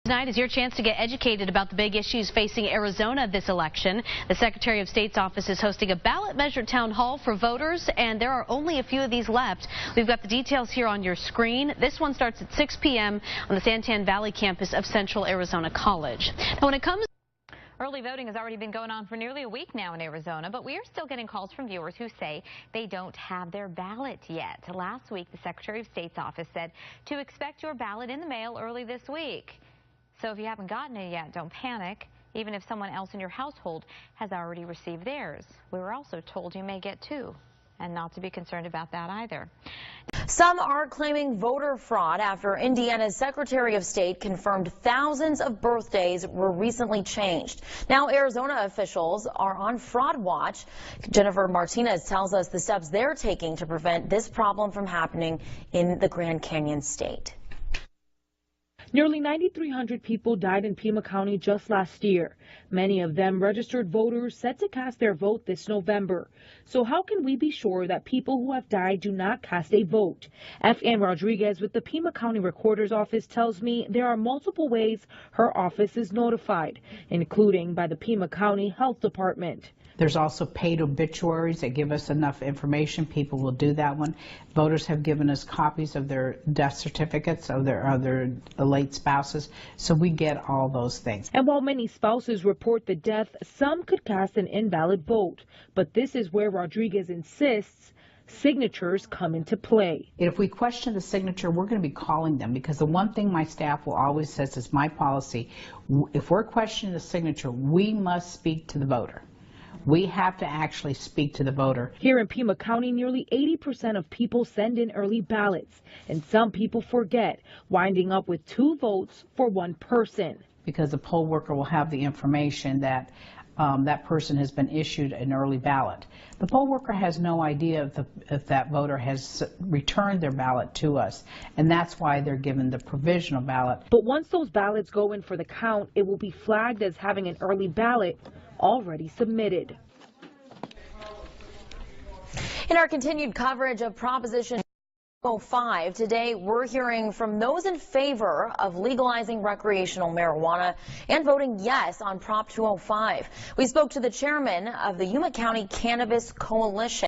Tonight is your chance to get educated about the big issues facing Arizona this election. The Secretary of State's office is hosting a ballot measure town hall for voters, and there are only a few of these left. We've got the details here on your screen. This one starts at 6 p.m. on the Santan Valley campus of Central Arizona College. Now, when it comes Early voting has already been going on for nearly a week now in Arizona, but we are still getting calls from viewers who say they don't have their ballot yet. Last week, the Secretary of State's office said to expect your ballot in the mail early this week. So if you haven't gotten it yet, don't panic, even if someone else in your household has already received theirs. We were also told you may get two, and not to be concerned about that either. Some are claiming voter fraud after Indiana's Secretary of State confirmed thousands of birthdays were recently changed. Now Arizona officials are on fraud watch. Jennifer Martinez tells us the steps they're taking to prevent this problem from happening in the Grand Canyon state. Nearly 9,300 people died in Pima County just last year. Many of them registered voters set to cast their vote this November. So how can we be sure that people who have died do not cast a vote? F.Ann Rodriguez with the Pima County Recorder's Office tells me there are multiple ways her office is notified, including by the Pima County Health Department. There's also paid obituaries that give us enough information. People will do that one. Voters have given us copies of their death certificates of their late spouses, so we get all those things. And while many spouses report the death, some could cast an invalid vote. But this is where Rodriguez insists signatures come into play. If we question the signature, we're going to be calling them, because the one thing my staff will always says is my policy. If we're questioning the signature, we must speak to the voter. We have to actually speak to the voter. Here in Pima County, nearly 80% of people send in early ballots, and some people forget, winding up with 2 votes for 1 person. Because the poll worker will have the information that that person has been issued an early ballot. The poll worker has no idea if that voter has returned their ballot to us, and that's why they're given the provisional ballot. But once those ballots go in for the count, it will be flagged as having an early ballot already submitted. In our continued coverage of Proposition 205, today we're hearing from those in favor of legalizing recreational marijuana and voting yes on Prop 205. We spoke to the chairman of the Yuma County Cannabis Coalition.